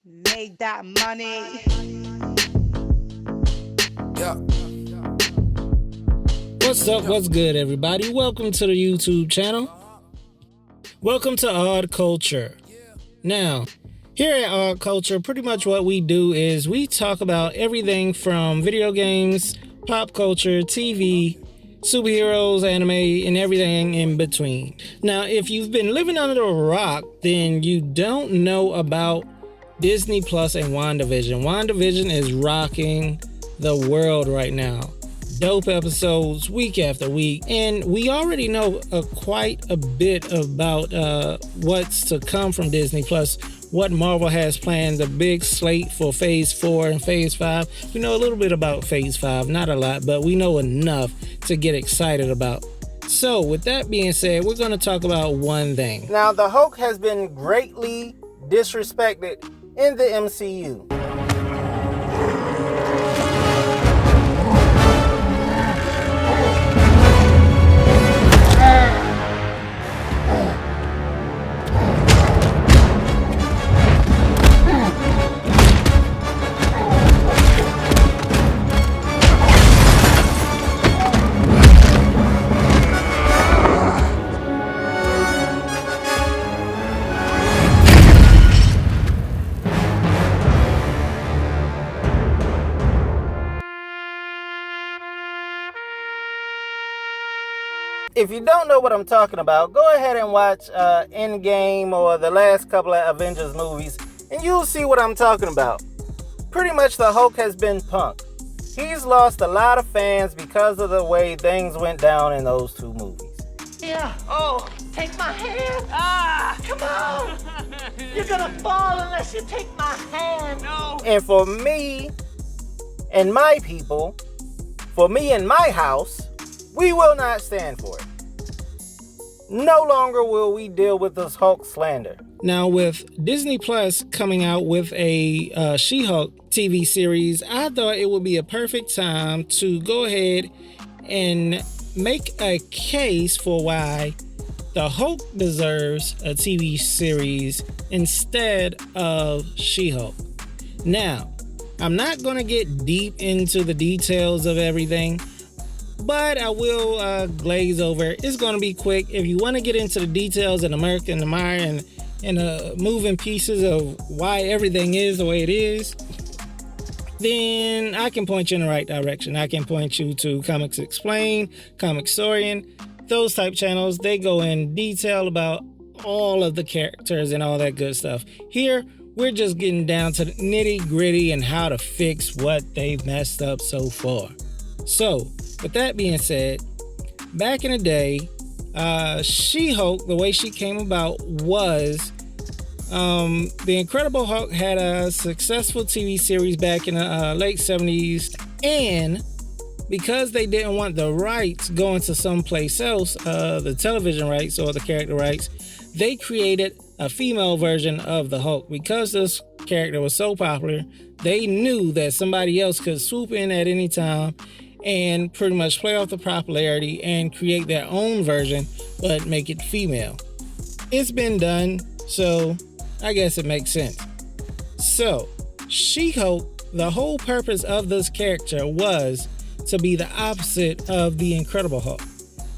Make that money. Yeah. What's up? What's good, everybody? Welcome to the YouTube channel. Welcome to Odd Culture. Now, here at Odd Culture, pretty much what we do is we talk about everything from video games, pop culture, TV, superheroes, anime, and everything in between. Now, if you've been living under a rock, then you don't know about Disney Plus and WandaVision. WandaVision is rocking the world right now. Dope episodes week after week, and we already know quite a bit about what's to come from Disney Plus, what Marvel has planned, the big slate for Phase 4 and Phase 5. We know a little bit about Phase 5, not a lot, but we know enough to get excited about. So with that being said, we're going to talk about one thing. Now, the Hulk has been greatly disrespected in the MCU. If you don't know what I'm talking about, go ahead and watch Endgame or the last couple of Avengers movies, and you'll see what I'm talking about. Pretty much the Hulk has been punked. He's lost a lot of fans because of the way things went down in those two movies. Yeah. Oh, take my hand. Ah, come on. You're gonna fall unless you take my hand. No. And for me and my people, for me and my house, we will not stand for it. No longer will we deal with this Hulk slander. Now, with Disney Plus coming out with a She-Hulk TV series, I thought it would be a perfect time to go ahead and make a case for why the Hulk deserves a TV series instead of She-Hulk. Now, I'm not going to get deep into the details of everything, but I will glaze over. It's going to be quick. If you want to get into the details and the murk and the mire and moving pieces of why everything is the way it is, then I can point you in the right direction. I can point you to Comics Explained, Comicstorian, those type channels. They go in detail about all of the characters and all that good stuff. Here, we're just getting down to the nitty gritty and how to fix what they've messed up so far. So, with that being said, back in the day, She-Hulk, the way she came about was The Incredible Hulk had a successful TV series back in the late 70s, and because they didn't want the rights going to someplace else, the television rights or the character rights, they created a female version of the Hulk. Because this character was so popular, they knew that somebody else could swoop in at any time and pretty much play off the popularity and create their own version, but make it female. It's been done, so I guess it makes sense. So, She-Hulk, the whole purpose of this character was to be the opposite of the Incredible Hulk.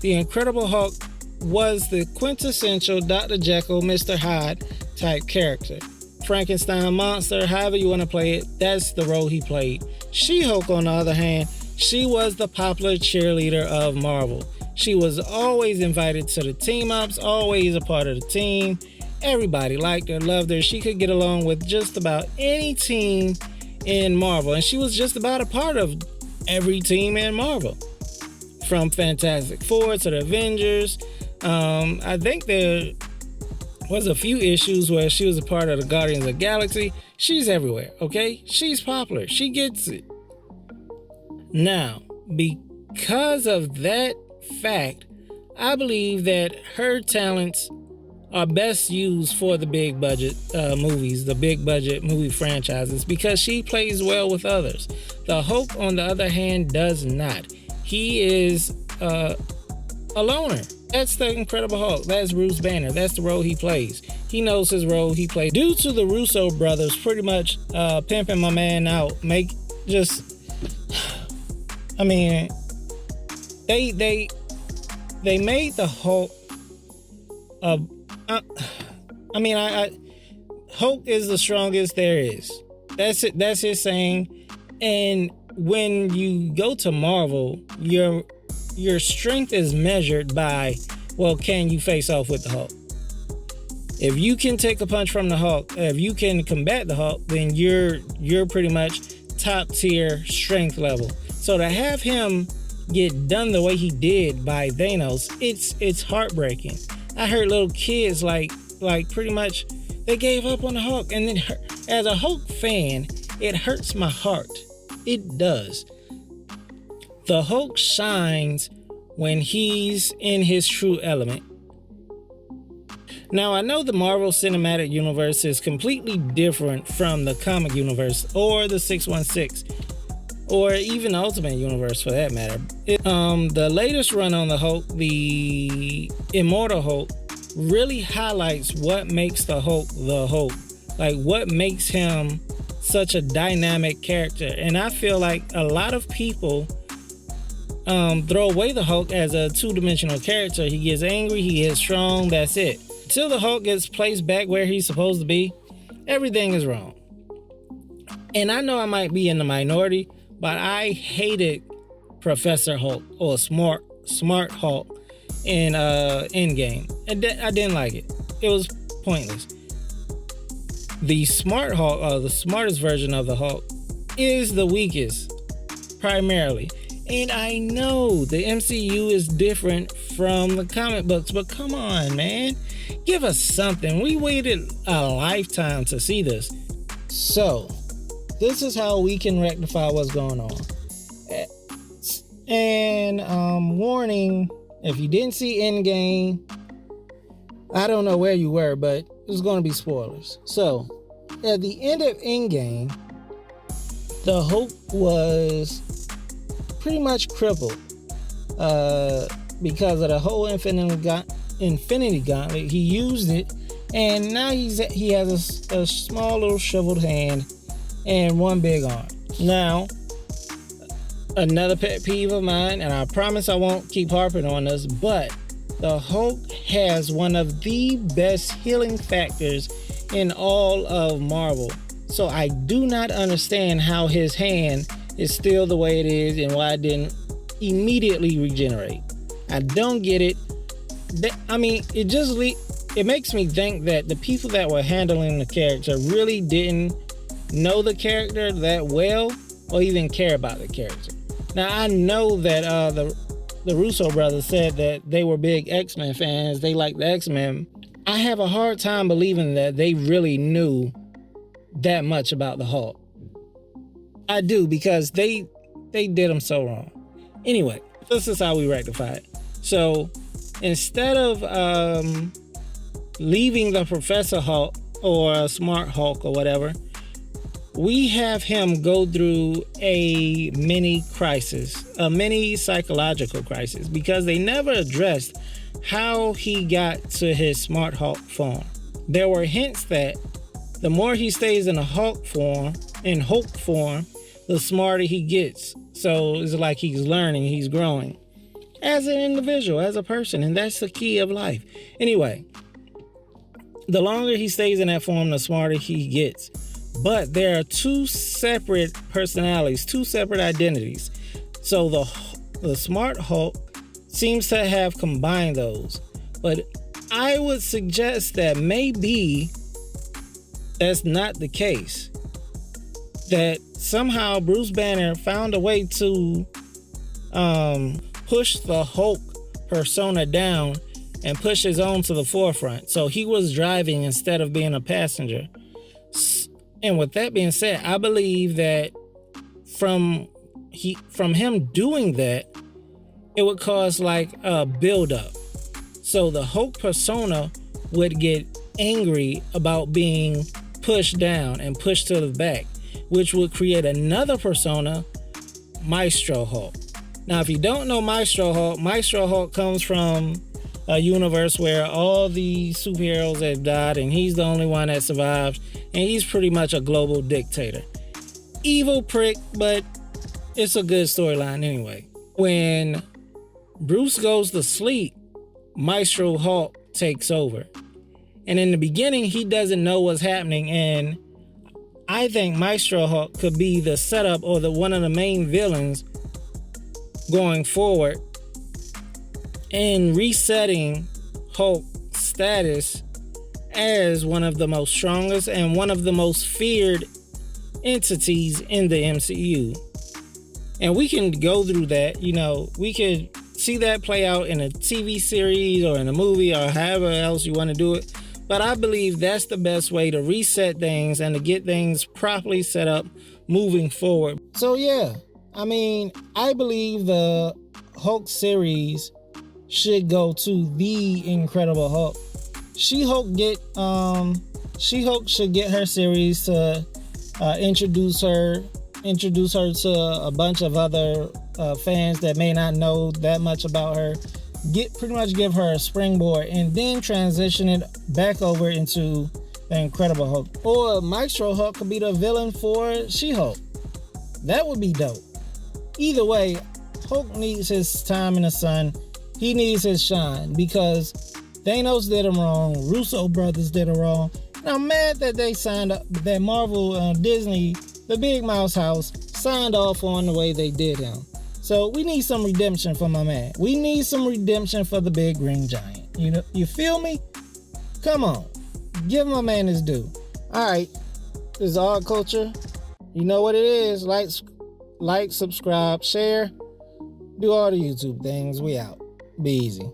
The Incredible Hulk was the quintessential Dr. Jekyll, Mr. Hyde type character. Frankenstein monster, however you want to play it, that's the role he played. She-Hulk, on the other hand, she was the popular cheerleader of Marvel. She was always invited to the team-ups, always a part of the team. Everybody liked her, loved her. She could get along with just about any team in Marvel. And she was just about a part of every team in Marvel. From Fantastic Four to the Avengers. I think there was a few issues where she was a part of the Guardians of the Galaxy. She's everywhere, okay? She's popular. She gets it. Now, because of that fact, I believe that her talents are best used for the big budget movies, the big budget movie franchises, because she plays well with others. The Hulk, on the other hand, does not. He is a loner. That's the Incredible Hulk. That's Bruce Banner. That's the role he plays. He knows his role. He plays. Due to the Russo brothers pretty much pimping my man out, they made the Hulk. Hulk is the strongest there is. That's it. That's his saying. And when you go to Marvel, your strength is measured by, well, can you face off with the Hulk? If you can take a punch from the Hulk, if you can combat the Hulk, then you're pretty much top tier strength level. So to have him get done the way he did by Thanos, it's heartbreaking. I heard little kids like pretty much they gave up on the Hulk, and then as a Hulk fan, it hurts my heart. It does. The Hulk shines when he's in his true element. Now, I know the Marvel Cinematic Universe is completely different from the comic universe or the 616 or even Ultimate Universe for that matter. The latest run on the Hulk, the Immortal Hulk, really highlights what makes the Hulk, like what makes him such a dynamic character. And I feel like a lot of people throw away the Hulk as a two-dimensional character. He gets angry, he gets strong, that's it. Till the Hulk gets placed back where he's supposed to be, everything is wrong. And I know I might be in the minority, but I hated Professor Hulk or Smart Hulk in Endgame. I didn't like it. It was pointless. The Smart Hulk, the smartest version of the Hulk, is the weakest, primarily. And I know the MCU is different from the comic books, but come on, man. Give us something. We waited a lifetime to see this. So, this is how we can rectify what's going on. And warning, if you didn't see Endgame, I don't know where you were, but there's going to be spoilers. So, at the end of Endgame, the Hulk was pretty much crippled because of the whole Infinity Gauntlet. He used it, and now he has a small little shriveled hand and one big arm. Now, another pet peeve of mine, and I promise I won't keep harping on this, but the Hulk has one of the best healing factors in all of Marvel. So I do not understand how his hand is still the way it is and why it didn't immediately regenerate. I don't get it. It makes me think that the people that were handling the character really didn't know the character that well or even care about the character. Now, I know that the Russo brothers said that they were big X-Men fans. They liked the X-Men. I have a hard time believing that they really knew that much about the Hulk. I do, because they did him so wrong. Anyway, this is how we rectify it. So instead of leaving the Professor Hulk or Smart Hulk or whatever, we have him go through a mini crisis, a mini psychological crisis, because they never addressed how he got to his Smart Hulk form. There were hints that the more he stays in Hulk form, the smarter he gets. So it's like he's learning, he's growing as an individual, as a person, and that's the key of life. Anyway, the longer he stays in that form, the smarter he gets. But there are two separate personalities, two separate identities. So the Smart Hulk seems to have combined those. But I would suggest that maybe that's not the case. That somehow Bruce Banner found a way to push the Hulk persona down and push his own to the forefront. So he was driving instead of being a passenger. And with that being said, I believe that from him doing that, it would cause like a buildup. So the Hulk persona would get angry about being pushed down and pushed to the back, which would create another persona, Maestro Hulk. Now, if you don't know Maestro Hulk comes from a universe where all the superheroes have died and he's the only one that survives, and he's pretty much a global dictator. Evil prick, but it's a good storyline anyway. When Bruce goes to sleep, Maestro Hulk takes over. And in the beginning, he doesn't know what's happening, and I think Maestro Hulk could be the setup or one of the main villains going forward in resetting Hulk's status as one of the most strongest and one of the most feared entities in the MCU. And we can go through that, we could see that play out in a TV series or in a movie or however else you want to do it. But I believe that's the best way to reset things and to get things properly set up moving forward. So yeah, I believe the Hulk series should go to the Incredible Hulk. She-Hulk should get her series to introduce her to a bunch of other fans that may not know that much about her. Pretty much give her a springboard and then transition it back over into the Incredible Hulk. Or Maestro Hulk could be the villain for She-Hulk. That would be dope. Either way, Hulk needs his time in the sun. He needs his shine because Thanos did him wrong. Russo brothers did him wrong. And I'm mad that they signed up, that Marvel, Disney, the Big Mouse House, signed off on the way they did him. So we need some redemption for my man. We need some redemption for the big green giant. You feel me? Come on. Give my man his due. All right. This is Odd Culture. You know what it is. Like, subscribe, share. Do all the YouTube things. We out. Be easy.